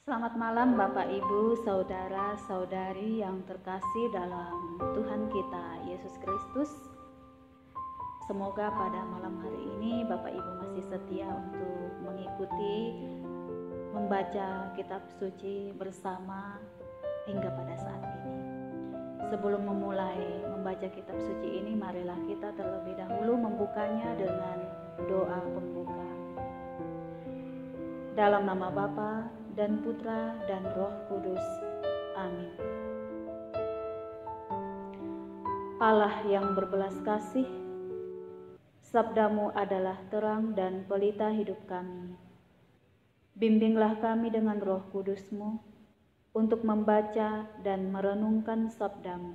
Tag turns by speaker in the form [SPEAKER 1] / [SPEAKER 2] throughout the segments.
[SPEAKER 1] Selamat malam Bapak Ibu, Saudara-saudari yang terkasih dalam Tuhan kita Yesus Kristus. Semoga pada malam hari ini Bapak Ibu masih setia untuk mengikuti membaca kitab suci bersama hingga pada saat ini. Sebelum memulai membaca kitab suci ini, marilah kita terlebih dahulu membukanya dengan doa pembuka. Dalam nama Bapa dan Putra dan Roh Kudus. Amin. Allah yang berbelas kasih, sabda-Mu adalah terang dan pelita hidup kami. Bimbinglah kami dengan Roh Kudus-Mu untuk membaca dan merenungkan sabda-Mu.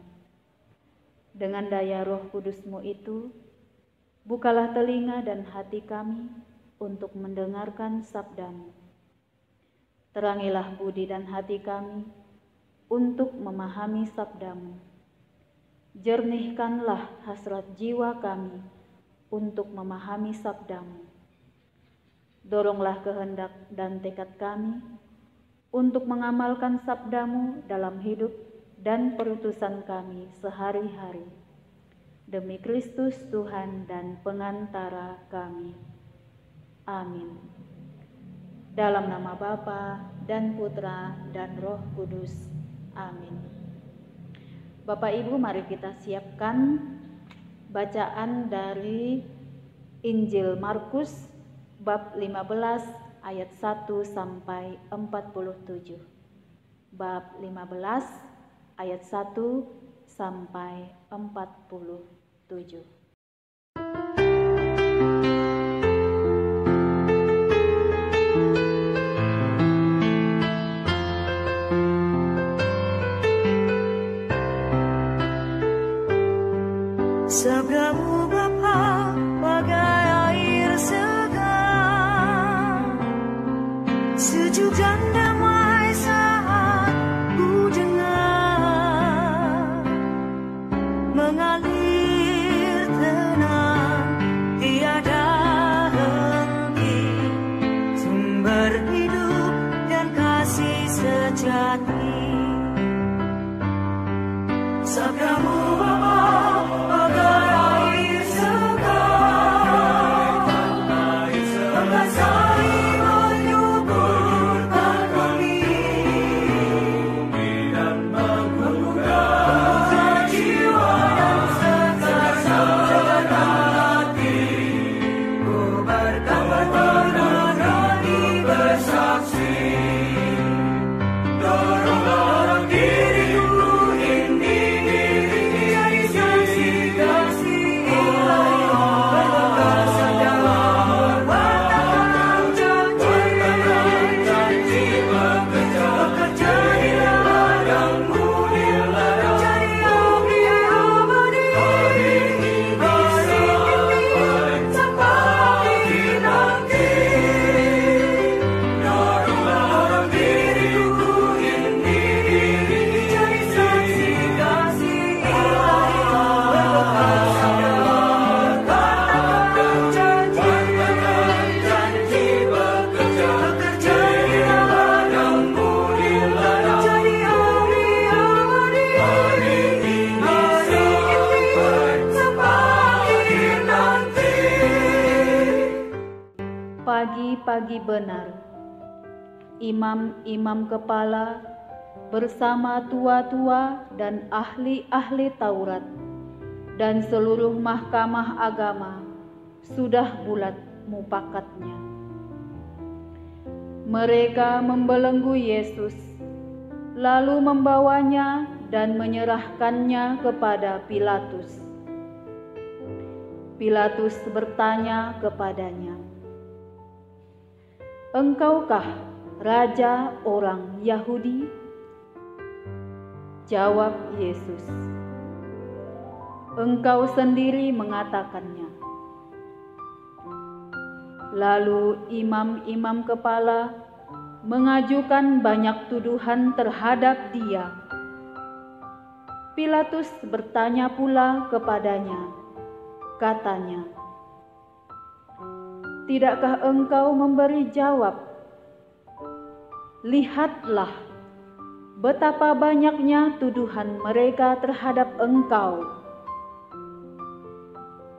[SPEAKER 1] Dengan daya Roh Kudus-Mu itu, bukalah telinga dan hati kami untuk mendengarkan sabda-Mu. Terangilah budi dan hati kami untuk memahami sabda-Mu. Jernihkanlah hasrat jiwa kami untuk memahami sabda-Mu. Doronglah kehendak dan tekad kami untuk mengamalkan sabda-Mu dalam hidup dan perutusan kami sehari-hari. Demi Kristus Tuhan dan pengantara kami. Amin. Dalam nama Bapa dan Putra dan Roh Kudus. Amin. Bapak Ibu, mari kita siapkan bacaan dari Injil Markus bab 15 ayat 1 sampai 47. Bab 15 ayat 1 sampai 47.
[SPEAKER 2] Sabda-Mu Bapa bagai air segar, sejuk dan damai saat ku dengar, mengalir tenang tiada henti, sumber hidup dan kasih sejati. Sabda-Mu Bapa bagai air segar, mengasai menyuburkan kami dan menggugah jiwa dan segenap hati. Ku berani bersaksi, doronglah diriku ini jadi saksi-saksi Ilahi, berkasa dalam katakan janji bekerja di ladang-Mu, di ladang jadi abdi abadi, hari ini sampai nanti. Doronglah diriku ini jadi saksi-saksi Ilahi, berkasa dalam katakan janji bekerja di ladang-Mu, di ladang jadi abdi abadi, hari ini sampai nanti.
[SPEAKER 1] Pagi-pagi benar, imam-imam kepala bersama tua-tua dan ahli-ahli Taurat dan seluruh mahkamah agama sudah bulat mupakatnya. Mereka membelenggu Yesus, lalu membawanya dan menyerahkannya kepada Pilatus. Pilatus bertanya kepadanya, "Engkaukah raja orang Yahudi?" Jawab Yesus, "Engkau sendiri mengatakannya." Lalu imam-imam kepala mengajukan banyak tuduhan terhadap Dia. Pilatus bertanya pula kepadanya, katanya, "Tidakkah engkau memberi jawab?" lihatlah betapa banyaknya tuduhan mereka terhadap Engkau.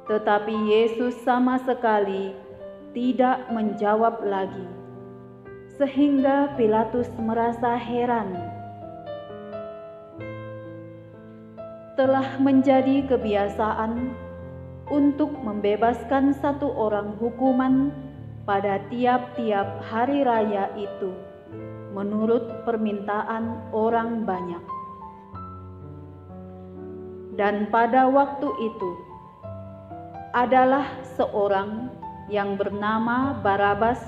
[SPEAKER 1] Tetapi Yesus sama sekali tidak menjawab lagi, sehingga Pilatus merasa heran. Telah menjadi kebiasaan untuk membebaskan satu orang hukuman pada tiap-tiap hari raya itu, menurut permintaan orang banyak. Dan pada waktu itu adalah seorang yang bernama Barabas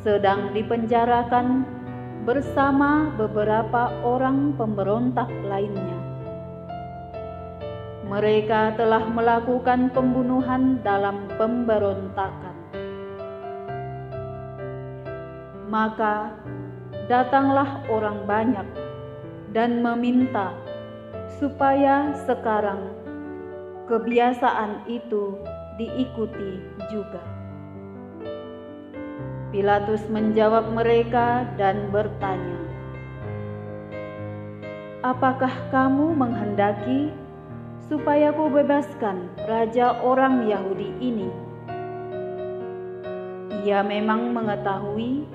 [SPEAKER 1] sedang dipenjarakan bersama beberapa orang pemberontak lainnya. Mereka telah melakukan pembunuhan dalam pemberontakan. Maka datanglah orang banyak dan meminta supaya sekarang kebiasaan itu diikuti juga. Pilatus menjawab mereka dan bertanya, "Apakah kamu menghendaki supaya ku bebaskan raja orang Yahudi ini?" Ia memang mengetahui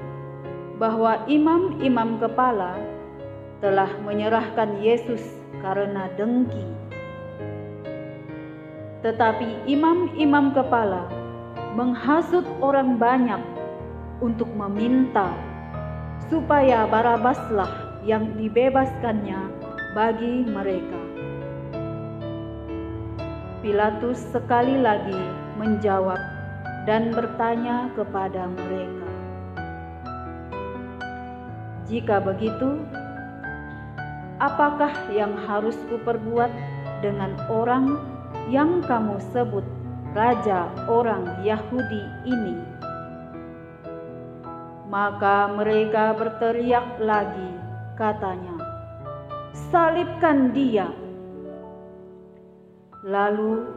[SPEAKER 1] bahwa imam-imam kepala telah menyerahkan Yesus karena dengki. Tetapi imam-imam kepala menghasut orang banyak untuk meminta supaya Barabaslah yang dibebaskannya bagi mereka. Pilatus sekali lagi menjawab dan bertanya kepada mereka, "Jika begitu, apakah yang harus kuperbuat dengan orang yang kamu sebut raja orang Yahudi ini?" Maka mereka berteriak lagi, katanya, "Salibkan dia!" Lalu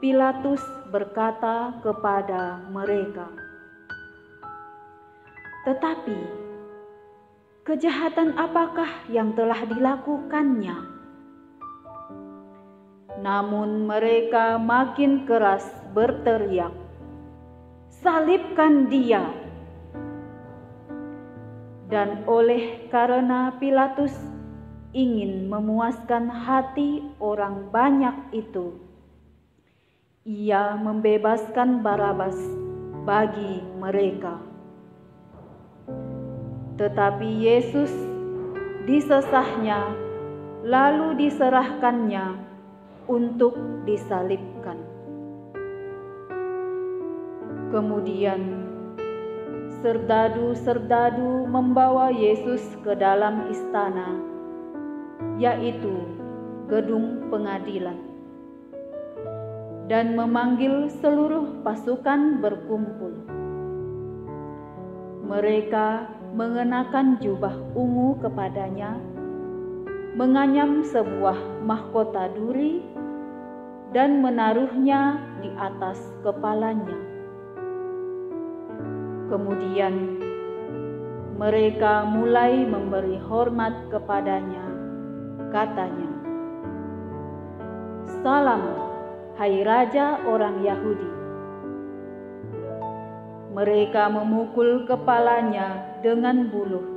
[SPEAKER 1] Pilatus berkata kepada mereka, "Tetapi kejahatan apakah yang telah dilakukannya?" Namun mereka makin keras berteriak, "Salibkan dia!" Dan oleh karena Pilatus ingin memuaskan hati orang banyak itu, ia membebaskan Barabas bagi mereka. Tetapi Yesus disesahnya lalu diserahkannya untuk disalibkan. Kemudian serdadu-serdadu membawa Yesus ke dalam istana, yaitu gedung pengadilan, dan memanggil seluruh pasukan berkumpul. Mereka mengenakan jubah ungu kepadanya, menganyam sebuah mahkota duri, dan menaruhnya di atas kepalanya. Kemudian mereka mulai memberi hormat kepadanya. Katanya, "Salam, hai Raja orang Yahudi." Mereka memukul kepalanya dengan buluh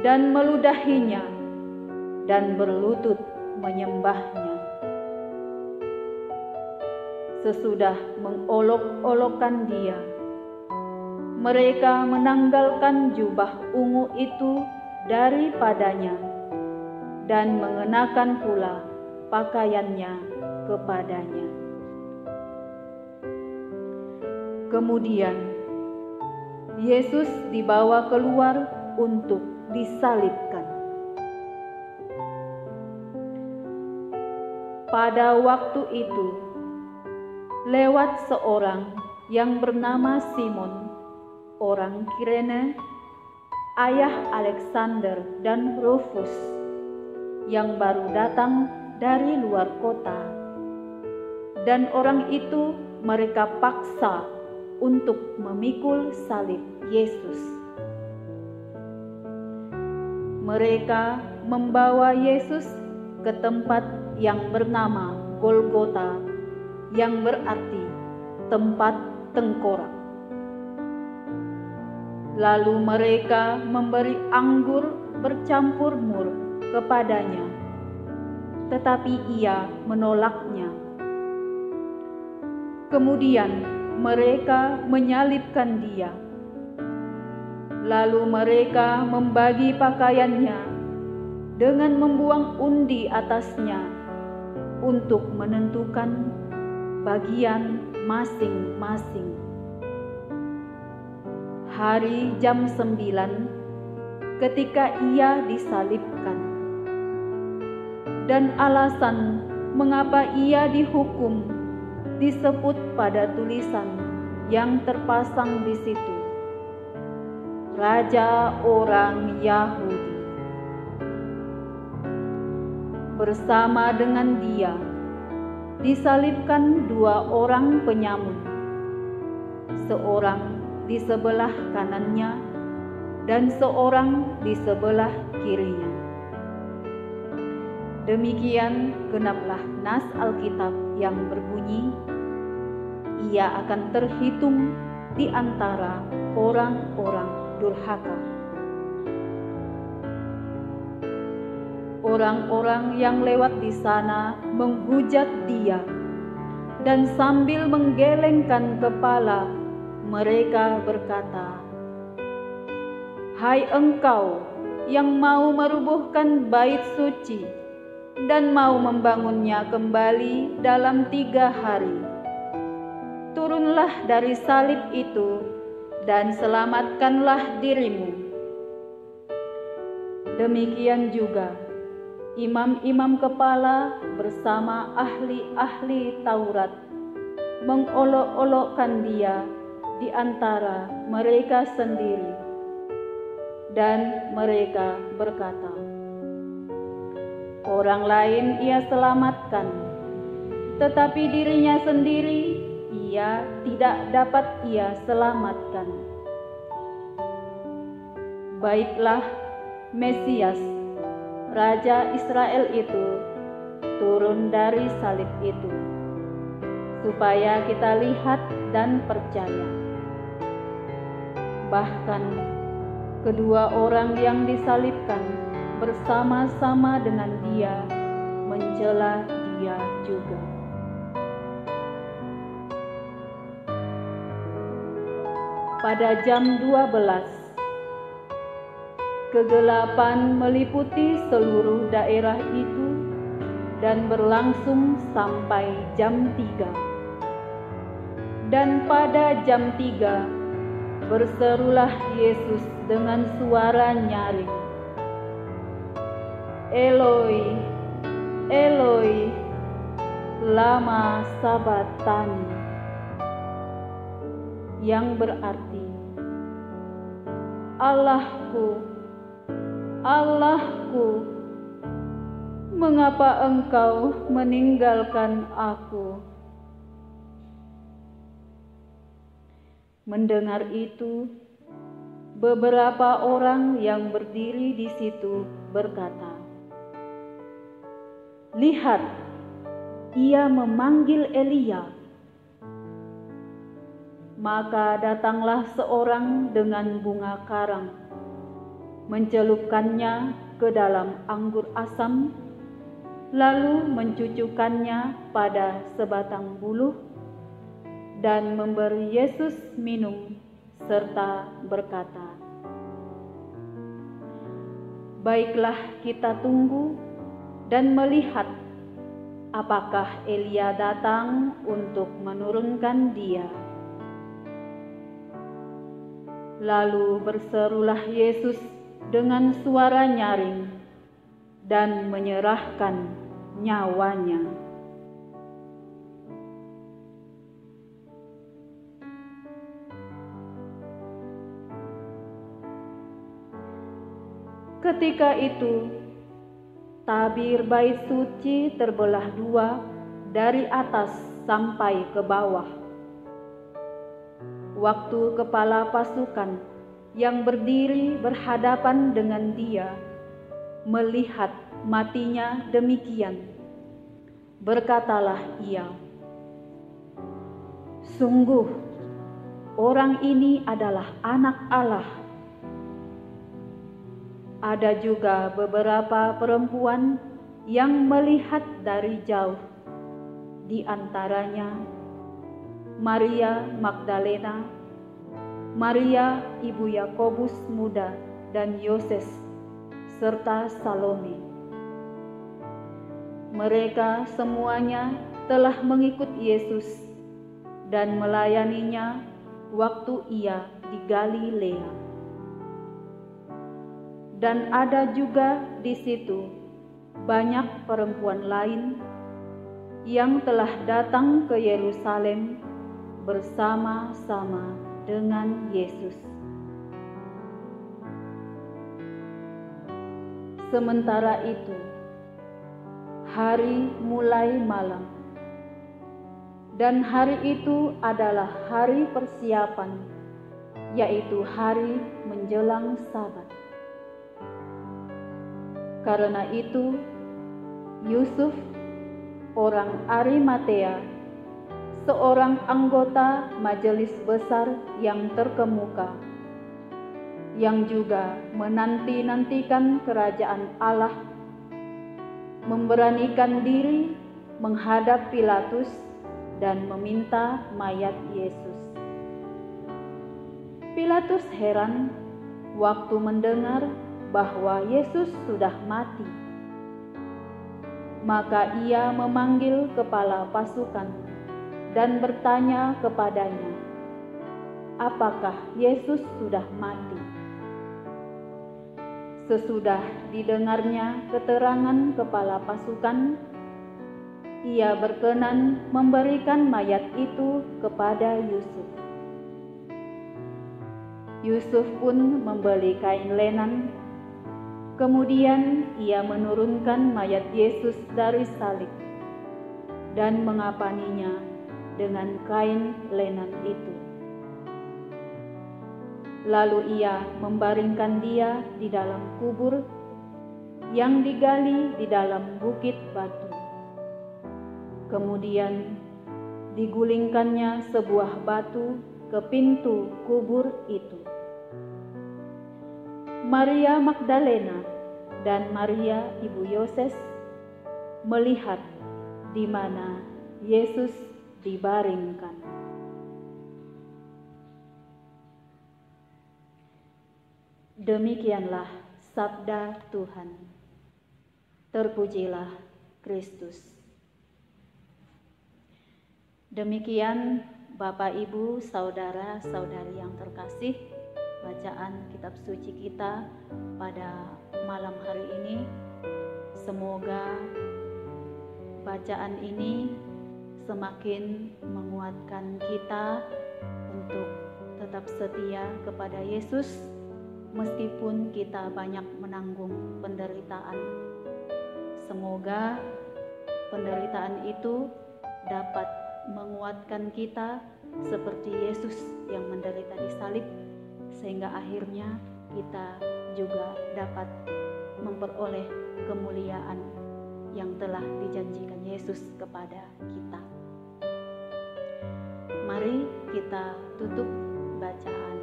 [SPEAKER 1] dan meludahinya dan berlutut menyembahnya. Sesudah mengolok-olokkan dia, mereka menanggalkan jubah ungu itu daripadanya dan mengenakan pula pakaiannya kepadanya. Kemudian Yesus dibawa keluar untuk disalibkan. Pada waktu itu, lewat seorang yang bernama Simon, orang Kirene, ayah Alexander dan Rufus, yang baru datang dari luar kota, dan orang itu mereka paksa untuk memikul salib Yesus. mereka membawa Yesus ke tempat yang bernama Golgota, yang berarti tempat tengkorak. Lalu mereka memberi anggur bercampur mur kepadanya, tetapi ia menolaknya. Kemudian mereka menyalibkan dia. Lalu mereka membagi pakaiannya dengan membuang undi atasnya untuk menentukan bagian masing-masing. Hari jam 9 ketika ia disalibkan. Dan alasan mengapa ia dihukum disebut pada tulisan yang terpasang di situ. Raja orang Yahudi. Bersama dengan dia disalibkan 2 orang penyamun, seorang di sebelah kanannya dan seorang di sebelah kirinya. Demikian genaplah nas Alkitab yang berbunyi, ia akan terhitung di antara orang-orang durhaka. Orang-orang yang lewat di sana menghujat dia, dan sambil menggelengkan kepala, mereka berkata, "Hai engkau yang mau merubuhkan bait suci dan mau membangunnya kembali dalam 3 hari, turunlah dari salib itu dan selamatkanlah dirimu." Demikian juga imam-imam kepala bersama ahli-ahli Taurat mengolok-olokkan dia di antara mereka sendiri, dan mereka berkata, "Orang lain ia selamatkan, tetapi dirinya sendiri ia tidak dapat ia selamatkan. Baiklah Mesias, Raja Israel itu, turun dari salib itu, supaya kita lihat dan percaya." Bahkan kedua orang yang disalibkan bersama-sama dengan dia mencela dia juga. Pada jam 12, kegelapan meliputi seluruh daerah itu dan berlangsung sampai jam 3. Dan pada jam 3 berserulah Yesus dengan suara nyaring, "Eloi, Eloi, lama sabachthani," yang berarti, "Allahku, Allahku, mengapa engkau meninggalkan aku?" Mendengar itu, beberapa orang yang berdiri di situ berkata, "Lihat, ia memanggil Elia." Maka datanglah seorang dengan bunga karang, mencelupkannya ke dalam anggur asam, lalu mencucukkannya pada sebatang buluh, dan memberi Yesus minum, serta berkata, "Baiklah, kita tunggu dan melihat apakah Elia datang untuk menurunkan dia." Lalu berserulah Yesus dengan suara nyaring dan menyerahkan nyawanya. Ketika itu, tabir bait suci terbelah 2 dari atas sampai ke bawah. Waktu kepala pasukan yang berdiri berhadapan dengan dia melihat matinya demikian, berkatalah ia, "Sungguh, orang ini adalah Anak Allah." Ada juga beberapa perempuan yang melihat dari jauh, di antaranya Maria Magdalena, Maria ibu Yakobus muda dan Yoses, serta Salome. Mereka semuanya telah mengikut Yesus dan melayaninya waktu ia di Galilea. Dan ada juga di situ banyak perempuan lain yang telah datang ke Yerusalem bersama-sama dengan Yesus. Sementara itu, hari mulai malam, dan hari itu adalah hari persiapan, yaitu hari menjelang Sabat. Karena itu, Yusuf, orang Arimatea, seorang anggota majelis besar yang terkemuka, yang juga menanti-nantikan kerajaan Allah, memberanikan diri menghadap Pilatus dan meminta mayat Yesus. Pilatus heran waktu mendengar bahwa Yesus sudah mati. Maka ia memanggil kepala pasukan dan bertanya kepadanya, apakah Yesus sudah mati? Sesudah didengarnya keterangan kepala pasukan, ia berkenan memberikan mayat itu kepada Yusuf. Yusuf pun membeli kain lenan. Kemudian ia menurunkan mayat Yesus dari salib dan mengapaninya dengan kain lenan itu. Lalu ia membaringkan dia di dalam kubur yang digali di dalam bukit batu. Kemudian digulingkannya sebuah batu ke pintu kubur itu. Maria Magdalena dan Maria ibu Yoses melihat di mana Yesus dibaringkan. Demikianlah sabda Tuhan. Terpujilah Kristus. Demikian Bapak, Ibu, saudara-saudari yang terkasih, bacaan kitab suci kita pada malam hari ini. Semoga bacaan ini semakin menguatkan kita untuk tetap setia kepada Yesus meskipun kita banyak menanggung penderitaan. Semoga penderitaan itu dapat menguatkan kita seperti Yesus yang menderita di salib, sehingga akhirnya kita juga dapat memperoleh kemuliaan yang telah dijanjikan Yesus kepada kita. Mari kita tutup bacaan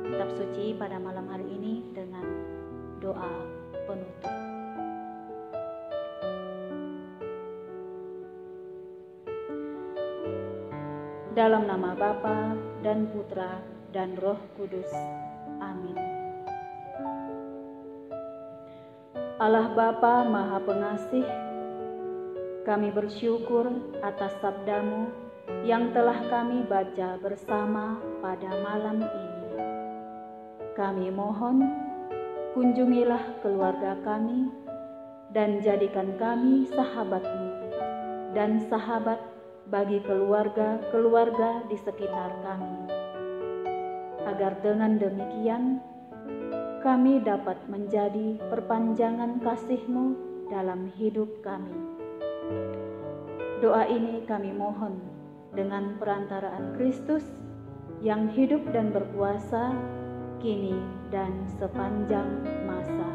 [SPEAKER 1] kitab suci pada malam hari ini dengan doa penutup. Dalam nama Bapa dan Putra dan Roh Kudus. Amin. Allah Bapa Maha Pengasih, kami bersyukur atas sabda-Mu yang telah kami baca bersama pada malam ini. Kami mohon, kunjungilah keluarga kami dan jadikan kami sahabat-Mu dan sahabat bagi keluarga-keluarga di sekitar kami, agar dengan demikian kami dapat menjadi perpanjangan kasih-Mu dalam hidup kami. Doa ini kami mohon dengan perantaraan Kristus yang hidup dan berkuasa kini dan sepanjang masa.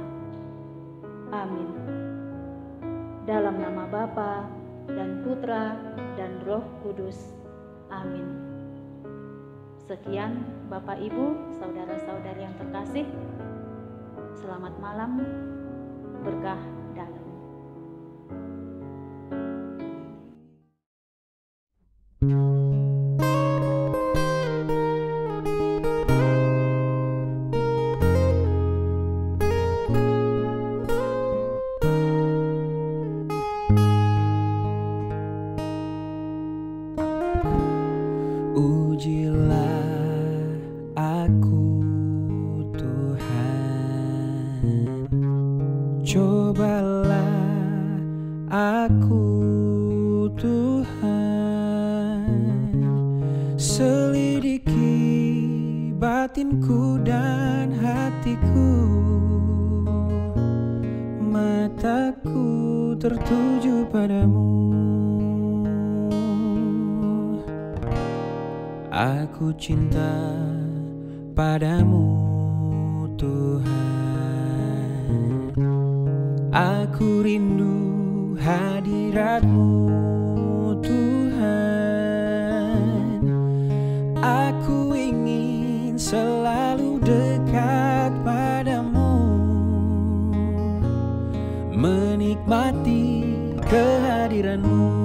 [SPEAKER 1] Amin. Dalam nama Bapa dan Putra dan Roh Kudus. Amin. Sekian Bapak Ibu, saudara-saudari yang terkasih. Selamat malam, berkah dalam.
[SPEAKER 3] Ujilah aku Tuhan, cobalah aku Tuhan, selidiki batinku dan hatiku, mataku tertuju padamu. Aku cinta padamu Tuhan, aku rindu hadirat-Mu Tuhan, aku ingin selalu dekat padamu, menikmati kehadiran-Mu.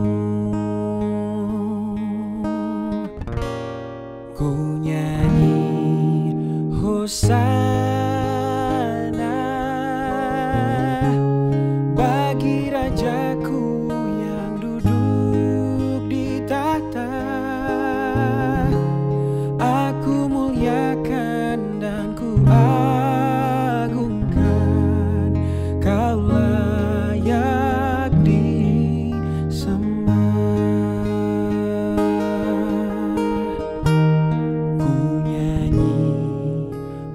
[SPEAKER 3] Ku nyanyi Hosana bagi Rajaku yang duduk di tahta. Aku muliakan dan ku agungkan, Kau layak disembah.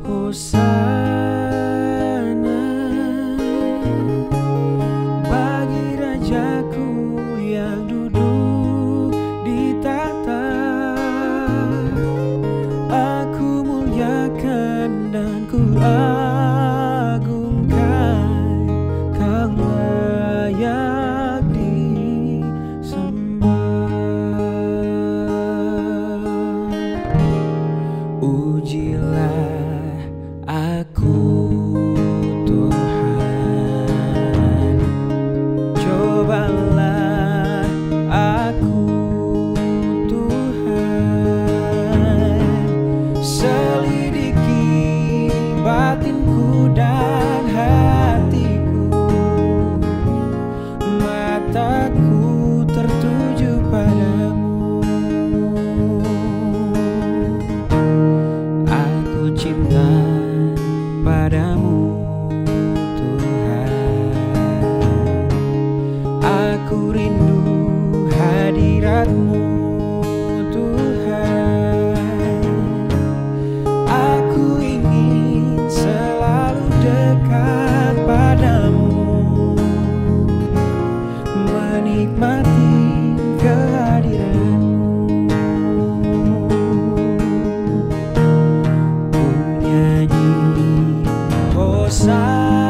[SPEAKER 3] Hosana bagi Rajaku yang duduk di tahta. Aku muliakan dan ku agungkan, Kau layak disembah. Ujilah aku Tuhan, cobalah aku Tuhan, selidiki batinku dan hatiku, mataku tertuju padamu. Aku cinta padamu Tuhan, aku rindu hadirat-Mu Tuhan, aku ingin selalu dekat padamu, menikmati kehadiran-Mu. Ku nyanyi Hosana